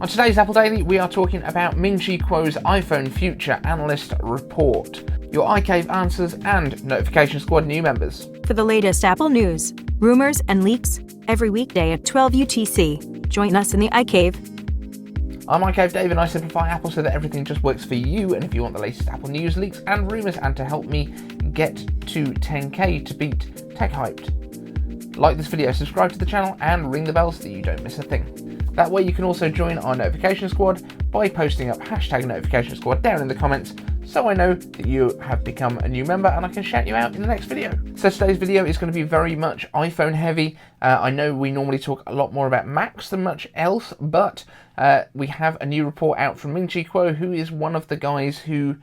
On today's Apple Daily, we are talking about Ming Chi's iPhone Future Analyst report, your iCave answers, and Notification Squad new members. For the latest Apple news, rumors, and leaks, every weekday at 12 UTC, join us in the iCave. I'm iCaveDave and I simplify Apple so that everything just works for you, and if you want the latest Apple news, leaks, and rumours, and to help me get to 10k to beat Tech Hyped, like this video, subscribe to the channel, and ring the bell so that you don't miss a thing. That way you can also join our Notification Squad by posting up hashtag Notification Squad down in the comments so I know that you have become a new member and I can shout you out in the next video. So today's video is going to be very much iPhone heavy. I know we normally talk a lot more about Macs than much else, but we have a new report out from Ming Chi, who is one of the guys who,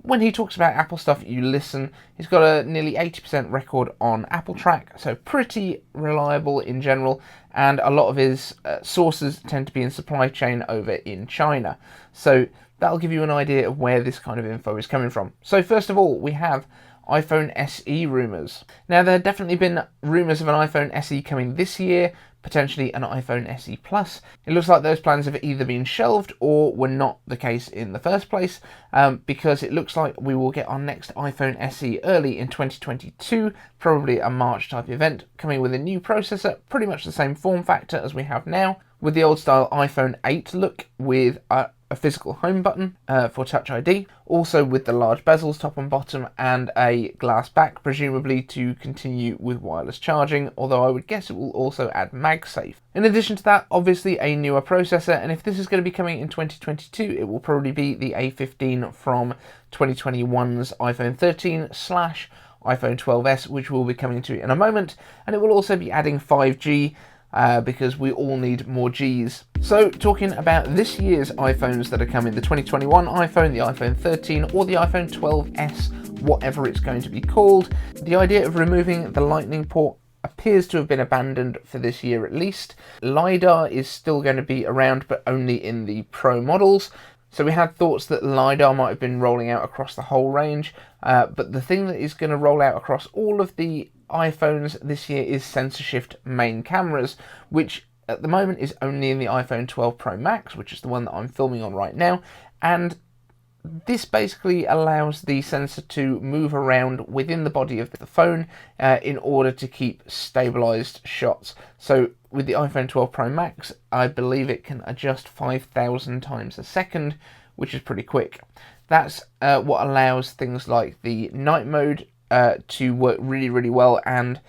when he talks about Apple stuff, you listen. He's got a nearly 80% record on Apple Track, so pretty reliable in general, and a lot of his sources tend to be in supply chain over in China. So that'll give you an idea of where this kind of info is coming from. So first of all, we have iPhone SE rumours. Now, there have definitely been rumours of an iPhone SE coming this year, potentially an iPhone SE Plus. It looks like those plans have either been shelved or were not the case in the first place, because it looks like we will get our next iPhone SE early in 2022, probably a March type event, coming with a new processor, pretty much the same form factor as we have now, with the old style iPhone 8 look, with a physical home button for TouchID, also with the large bezels top and bottom and a glass back, presumably to continue with wireless charging, although I would guess it will also add MagSafe. In addition to that, obviously a newer processor, and if this is going to be coming in 2022, it will probably be the A15 from 2021's iPhone 13 / iPhone 12s, which we'll be coming to in a moment, and it will also be adding 5G, because we all need more Gs. So talking about this year's iPhones that are coming, the 2021 iPhone, the iPhone 13, or the iPhone 12s, whatever it's going to be called, the idea of removing the Lightning port appears to have been abandoned for this year at least. Lidar is still going to be around, but only in the Pro models. So we had thoughts that Lidar might have been rolling out across the whole range, but the thing that is going to roll out across all of the iPhones this year is sensor shift main cameras, which at the moment is only in the iPhone 12 Pro Max, which is the one that I'm filming on right now, and this basically allows the sensor to move around within the body of the phone in order to keep stabilized shots. So with the iPhone 12 Pro Max, I believe it can adjust 5,000 times a second, which is pretty quick. That's what allows things like the night mode to work really, really well, and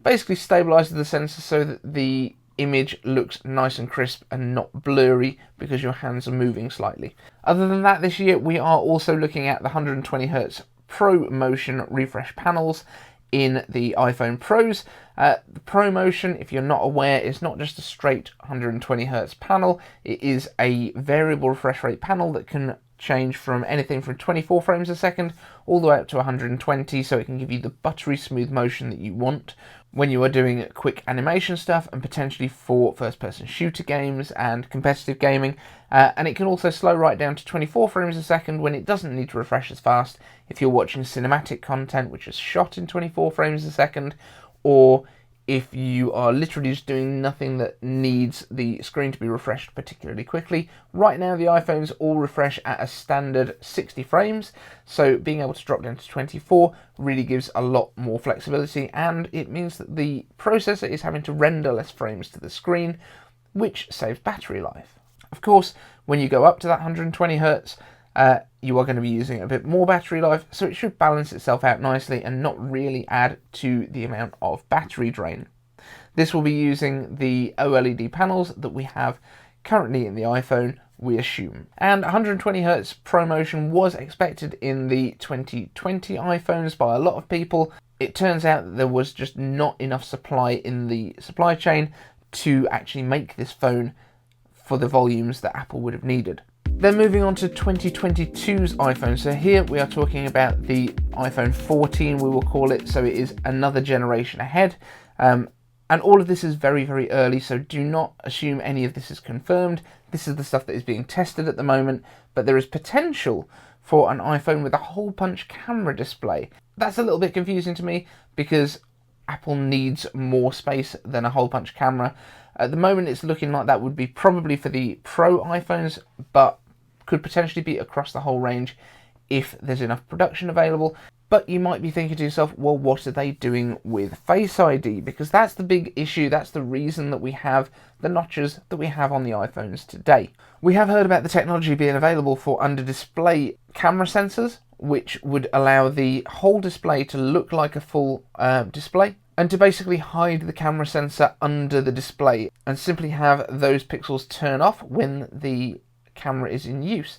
basically stabilizes the sensor so that the image looks nice and crisp and not blurry because your hands are moving slightly. Other than that, this year we are also looking at the 120Hz Pro Motion refresh panels in the iPhone Pros. The Pro Motion, if you're not aware, is not just a straight 120Hz panel, it is a variable refresh rate panel that can change from anything from 24 frames a second all the way up to 120, so it can give you the buttery smooth motion that you want when you are doing quick animation stuff, and potentially for first-person shooter games and competitive gaming, and it can also slow right down to 24 frames a second when it doesn't need to refresh as fast if you're watching cinematic content which is shot in 24 frames a second, or if you are literally just doing nothing that needs the screen to be refreshed particularly quickly. Right now the iPhones all refresh at a standard 60 frames, so being able to drop down to 24 really gives a lot more flexibility, and it means that the processor is having to render less frames to the screen, which saves battery life. Of course, when you go up to that 120Hz, you are going to be using a bit more battery life, so it should balance itself out nicely and not really add to the amount of battery drain. This will be using the OLED panels that we have currently in the iPhone, we assume. And 120Hz Pro Motion was expected in the 2020 iPhones by a lot of people. It turns out that there was just not enough supply in the supply chain to actually make this phone for the volumes that Apple would have needed. Then moving on to 2022's iPhone. So here we are talking about the iPhone 14, we will call it, so it is another generation ahead. And all of this is very, very early, so do not assume any of this is confirmed. This is the stuff that is being tested at the moment, but there is potential for an iPhone with a hole punch camera display. That's a little bit confusing to me because Apple needs more space than a hole punch camera. At the moment, it's looking like that would be probably for the Pro iPhones, but could potentially be across the whole range if there's enough production available. But you might be thinking to yourself, well, what are they doing with Face ID? Because that's the big issue. That's the reason that we have the notches that we have on the iPhones today. We have heard about the technology being available for under-display camera sensors, which would allow the whole display to look like a full display, and to basically hide the camera sensor under the display and simply have those pixels turn off when the camera is in use.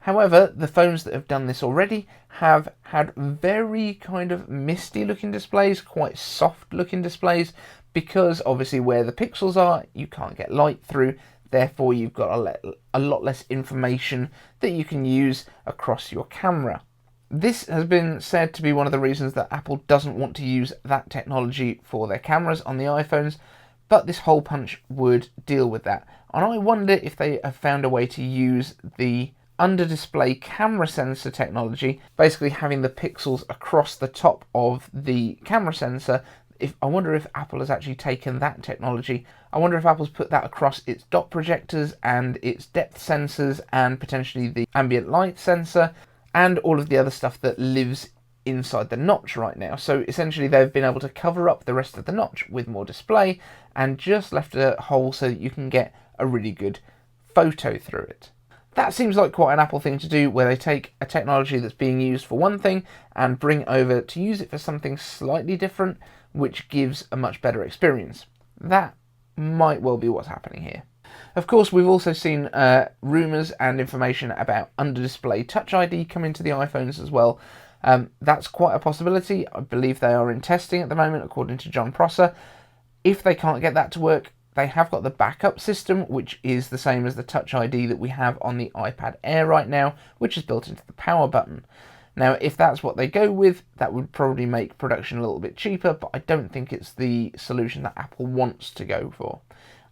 However, the phones that have done this already have had very kind of misty looking displays, quite soft looking displays, because obviously where the pixels are, you can't get light through, therefore you've got a lot less information that you can use across your camera. This has been said to be one of the reasons that Apple doesn't want to use that technology for their cameras on the iPhones, but this hole punch would deal with that. And I wonder if they have found a way to use the under-display camera sensor technology, basically having the pixels across the top of the camera sensor. I wonder if Apple has actually taken that technology. I wonder if Apple's put that across its dot projectors and its depth sensors and potentially the ambient light sensor and all of the other stuff that lives inside the notch right now. So essentially they've been able to cover up the rest of the notch with more display and just left a hole so that you can get a really good photo through it. That seems like quite an Apple thing to do, where they take a technology that's being used for one thing and bring over to use it for something slightly different, which gives a much better experience. That might well be what's happening here. Of course, we've also seen rumours and information about under-display TouchID coming to the iPhones as well. That's quite a possibility. I believe they are in testing at the moment, according to John Prosser. If they can't get that to work, they have got the backup system, which is the same as the TouchID that we have on the iPad Air right now, which is built into the power button. Now, if that's what they go with, that would probably make production a little bit cheaper, but I don't think it's the solution that Apple wants to go for.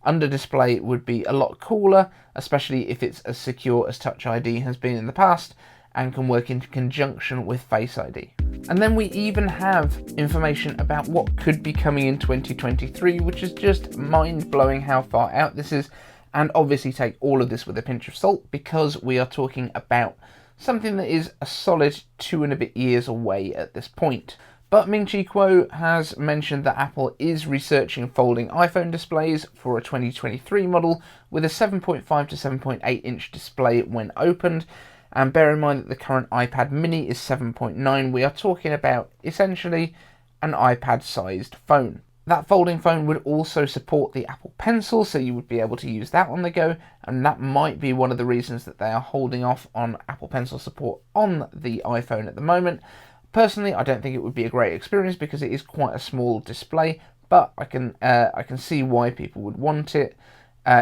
Under display would be a lot cooler, especially if it's as secure as TouchID has been in the past and can work in conjunction with Face ID. And then we even have information about what could be coming in 2023, which is just mind-blowing how far out this is. And obviously take all of this with a pinch of salt, because we are talking about something that is a solid 2 and a bit years away at this point. But Ming has mentioned that Apple is researching folding iPhone displays for a 2023 model with a 7.5 to 7.8 inch display when opened. And bear in mind that the current iPad mini is 7.9. We are talking about essentially an iPad-sized phone. That folding phone would also support the Apple Pencil, so you would be able to use that on the go, and that might be one of the reasons that they are holding off on Apple Pencil support on the iPhone at the moment. Personally, I don't think it would be a great experience because it is quite a small display, but I can see why people would want it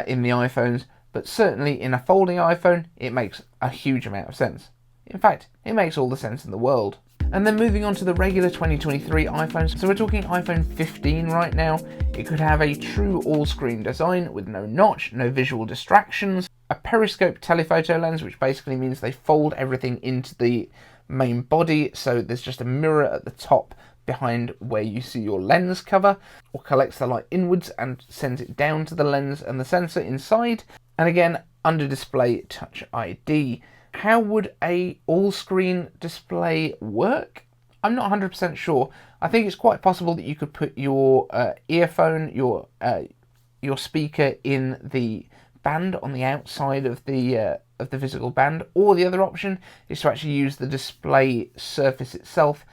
in the iPhones. But certainly in a folding iPhone, it makes a huge amount of sense. In fact, it makes all the sense in the world. And then moving on to the regular 2023 iPhones, so we're talking iPhone 15 right now. It could have a true all-screen design with no notch, no visual distractions, a Periscope telephoto lens, which basically means they fold everything into the main body, so there's just a mirror at the top behind where you see your lens cover, or collects the light inwards and sends it down to the lens and the sensor inside. And again, under display Touch ID. How would a all-screen display work? I'm not 100% sure. I think it's quite possible that you could put your earphone, your speaker in the band on the outside of the physical band, or the other option is to actually use the display surface itself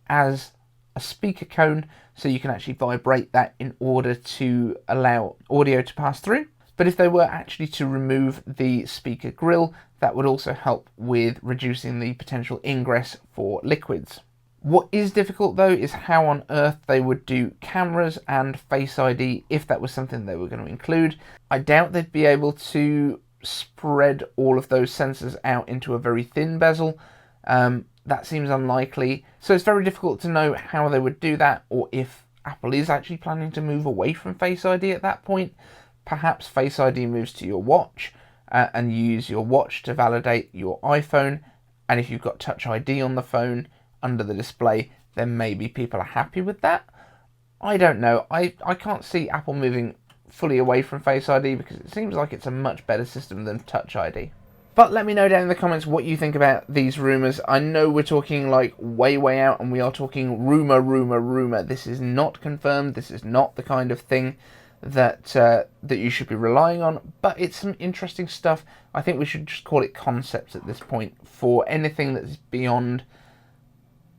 as a speaker cone, so you can actually vibrate that in order to allow audio to pass through. But if they were actually to remove the speaker grill, that would also help with reducing the potential ingress for liquids. What is difficult though is how on earth they would do cameras and Face ID if that was something they were going to include. I doubt they'd be able to spread all of those sensors out into a very thin bezel. That seems unlikely. So it's very difficult to know how they would do that, or if Apple is actually planning to move away from Face ID at that point. Perhaps Face ID moves to your watch and you use your watch to validate your iPhone. And if you've got Touch ID on the phone under the display, then maybe people are happy with that. I don't know. I can't see Apple moving fully away from Face ID because it seems like it's a much better system than Touch ID. But let me know down in the comments what you think about these rumours. I know we're talking like way out, and we are talking rumour. This is not confirmed. This is not the kind of thing that that you should be relying on, but it's some interesting stuff. I think we should just call it concepts at this point for anything that's beyond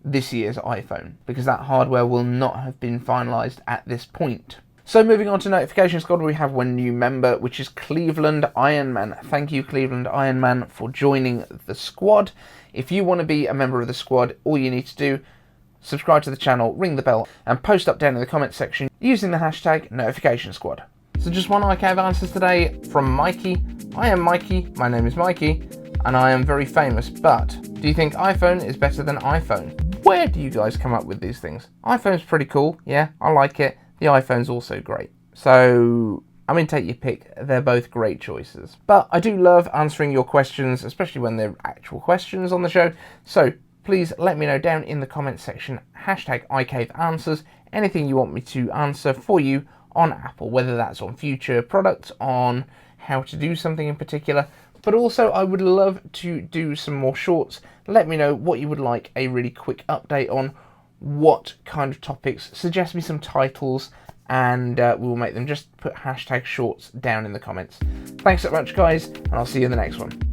this year's iPhone, because that hardware will not have been finalised at this point. So moving on to Notification Squad, we have one new member, which is Cleveland Ironman. Thank you, Cleveland Ironman, for joining the squad. If you want to be a member of the squad, all you need to do, subscribe to the channel, ring the bell, and post up down in the comments section using the hashtag Notification Squad. So just one iCave answers today from Mikey. I am Mikey, my name is Mikey, and I am very famous, but do you think iPhone is better than iPhone? Where do you guys come up with these things? iPhone's pretty cool, yeah, I like it. The iPhone's also great. So, I mean, take your pick. They're both great choices. But I do love answering your questions, especially when they're actual questions on the show. So, please let me know down in the comments section, hashtag iCaveAnswers, anything you want me to answer for you on Apple, whether that's on future products, on how to do something in particular. But also, I would love to do some more shorts. Let me know what you would like a really quick update on, what kind of topics, suggest me some titles, and we'll make them. Just put hashtag shorts down in the comments. Thanks so much, guys, and I'll see you in the next one.